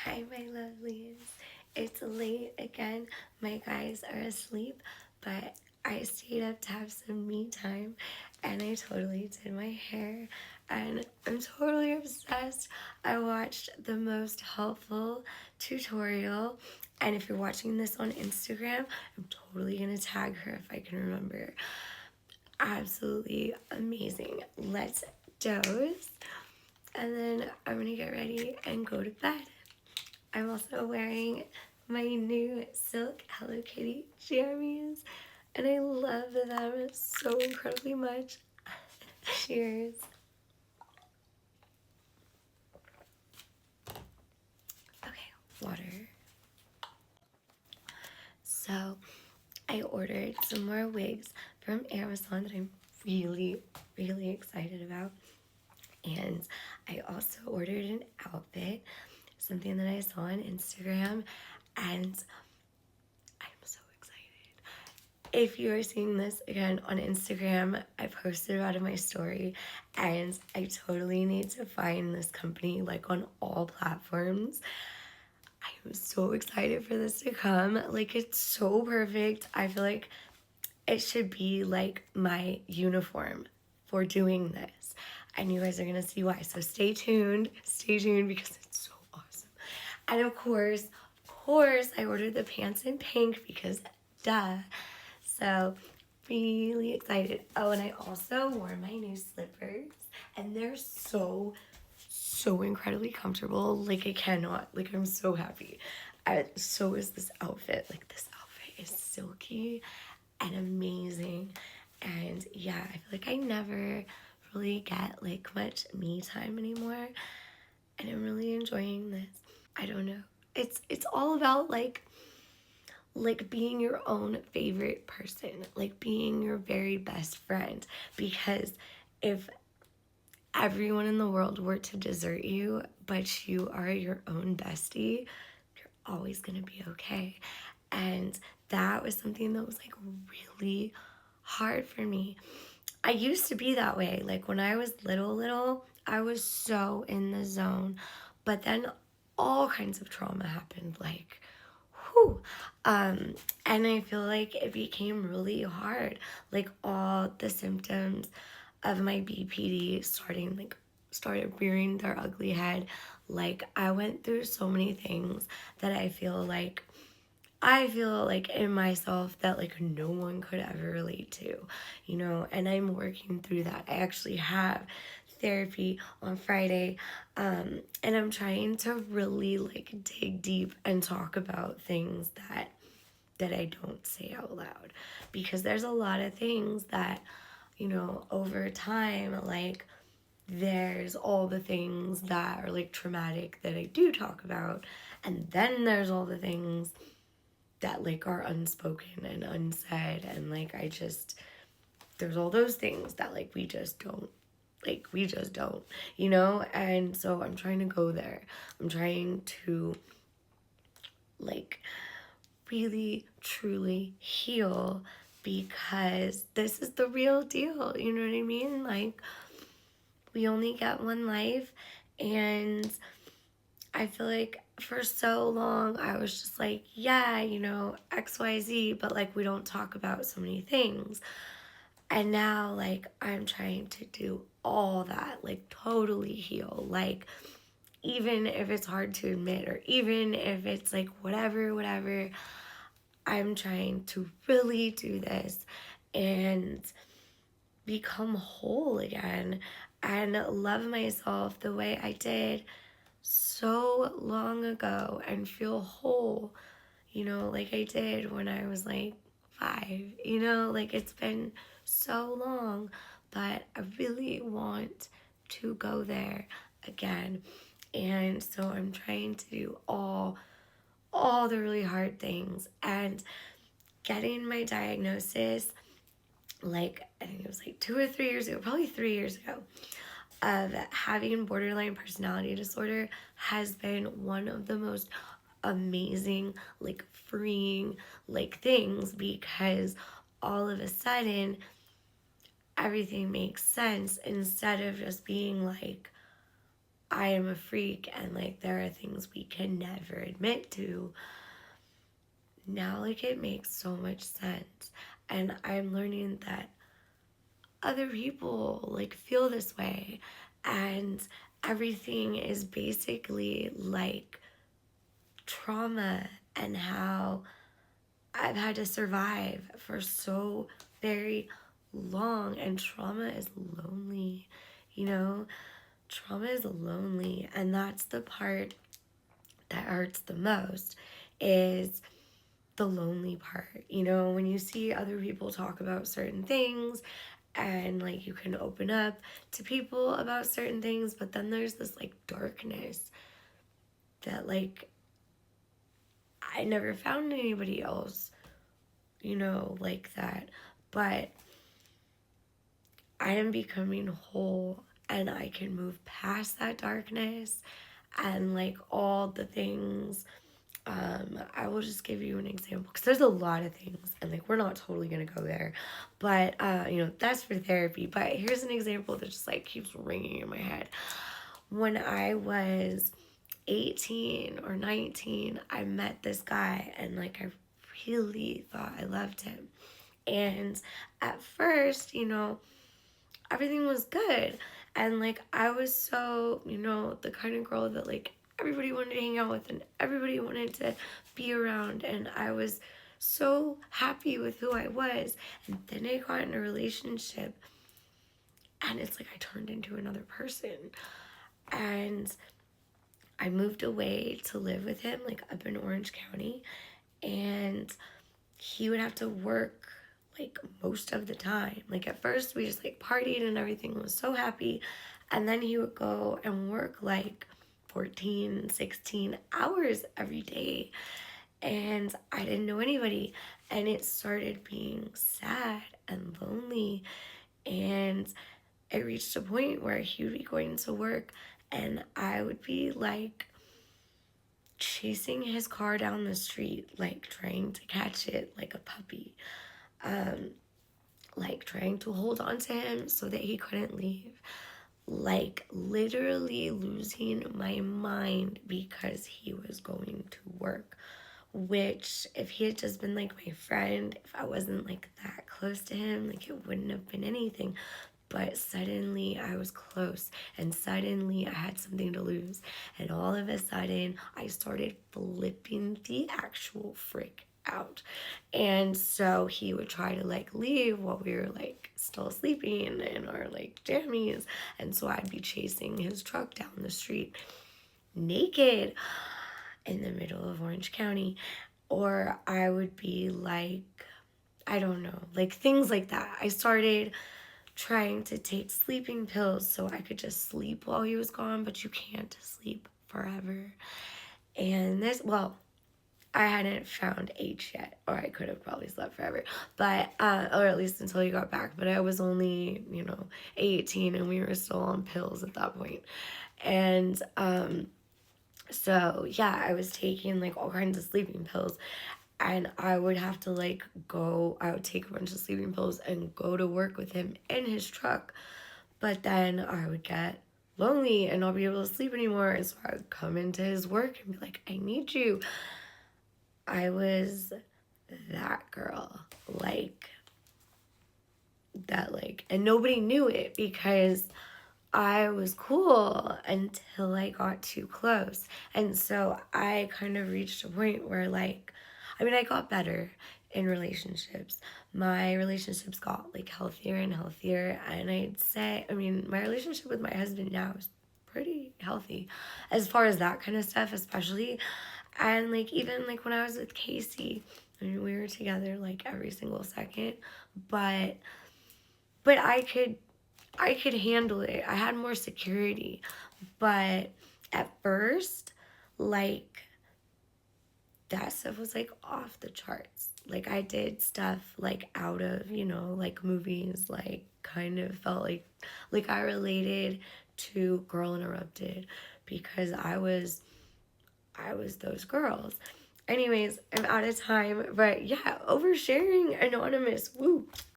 Hi, my lovelies. It's late again. My guys are asleep, but I stayed up to have some me time and I totally did my hair and I'm totally obsessed. I watched the most helpful tutorial, and if you're watching this on Instagram, I'm totally gonna tag her if I can remember. Absolutely amazing. Let's dose and then I'm gonna get ready and go to bed. I'm also wearing my new silk Hello Kitty jammies, and I love them so incredibly much. Cheers. Okay, water. So, I ordered some more wigs from Amazon that I'm really excited about. And I also ordered an outfit, something that I saw on Instagram, and I'm so excited. If you are seeing this again on Instagram, I posted about it in my story, and I totally need to find this company like on all platforms. I am so excited for this to come. Like, it's so perfect. I feel like it should be like my uniform for doing this. And you guys are gonna see why. So stay tuned. Stay tuned because it's so awesome. And of course, I ordered the pants in pink because duh. So really excited. Oh, and I also wore my new slippers and they're so incredibly comfortable. Like, I cannot. Like, I'm so happy. So is this outfit. Like, this outfit is silky and amazing. And yeah, I feel like I never really get like much me time anymore. And I'm really enjoying this. I don't know. It's all about like being your own favorite person, like being your very best friend. Because if everyone in the world were to desert you, but you are your own bestie, you're always gonna be okay. And that was something that was like really hard for me. I used to be that way. Like when I was little, I was so in the zone. But then all kinds of trauma happened. Like, whew. And I feel like it became really hard. Like all the symptoms of my BPD started rearing their ugly head. Like I went through so many things that I feel like in myself that like no one could ever relate to, and I'm working through that. I actually have therapy on Friday, and I'm trying to really like dig deep and talk about things that I don't say out loud, because there's a lot of things that, over time, like there's all the things that are like traumatic that I do talk about, and then there's all the things that like are unspoken and unsaid, and like there's all those things that like we just don't, and so I'm trying to go there. I'm trying to like really truly heal, because this is the real deal, you know what I mean? Like, we only get one life, and I feel like for so long I was just like, yeah, XYZ, but like we don't talk about so many things. And now like I'm trying to do all that, like totally heal. Like, even if it's hard to admit, or even if it's like whatever, I'm trying to really do this and become whole again and love myself the way I did so long ago and feel whole, like I did when I was like 5, like it's been so long, but I really want to go there again. And so I'm trying to do all the really hard things, and getting my diagnosis, like I think it was like 2 or 3 years ago, probably 3 years ago, of having borderline personality disorder has been one of the most amazing, like freeing, like things, because all of a sudden everything makes sense, instead of just being like I am a freak and like there are things we can never admit to. Now like it makes so much sense. And I'm learning that other people like feel this way, and everything is basically like trauma, and how I've had to survive for so very long. And trauma is lonely, you know? Trauma is lonely, and that's the part that hurts the most, is the lonely part. You know, when you see other people talk about certain things and like you can open up to people about certain things, but then there's this like darkness that like I never found anybody else, you know, like that. But I am becoming whole, and I can move past that darkness and like all the things. I will just give you an example because there's a lot of things, and like we're not totally gonna go there, but you know, that's for therapy. But here's an example that just like keeps ringing in my head. When I was 18 or 19, I met this guy, and like I really thought I loved him. And at first, you know, everything was good. And like I was so, you know, the kind of girl that like everybody wanted to hang out with and everybody wanted to be around, and I was so happy with who I was. And then I got in a relationship, and it's like I turned into another person. And I moved away to live with him, like up in Orange County, and he would have to work like most of the time. Like at first we just like partied and everything was so happy, and then he would go and work like 14, 16 hours every day, and I didn't know anybody, and it started being sad and lonely. And it reached a point where he would be going to work and I would be like chasing his car down the street, like trying to catch it like a puppy, um, like trying to hold on to him so that he couldn't leave, like literally losing my mind because he was going to work. Which, if he had just been like my friend, if I wasn't like that close to him, like it wouldn't have been anything. But suddenly I was close, and suddenly I had something to lose, and all of a sudden I started flipping the actual frick out. And so he would try to like leave while we were like still sleeping in our like jammies, and so I'd be chasing his truck down the street naked in the middle of Orange County. Or I would be like, I don't know, like things like that. I started trying to take sleeping pills so I could just sleep while he was gone, but you can't sleep forever. And this, well, I hadn't found H yet, or I could have probably slept forever, but, or at least until he got back, but I was only, you know, 18 and we were still on pills at that point. And, so yeah, I was taking like all kinds of sleeping pills, and I would have to like go, I would take a bunch of sleeping pills and go to work with him in his truck. But then I would get lonely and not be able to sleep anymore. And so I would come into his work and be like, I need you. I was that girl, like that, like, and nobody knew it because I was cool until I got too close. And so I kind of reached a point where, like, I mean, I got better in relationships. My relationships got like healthier and healthier. And I'd say, I mean, my relationship with my husband now is pretty healthy as far as that kind of stuff, especially. And like, even like when I was with Casey, I mean, we were together like every single second, but I could handle it. I had more security. But at first, like, that stuff was like off the charts. Like, I did stuff like out of, you know, like movies, like kind of felt like I related to Girl Interrupted because I was those girls. Anyways, I'm out of time, but yeah, oversharing anonymous. Woo.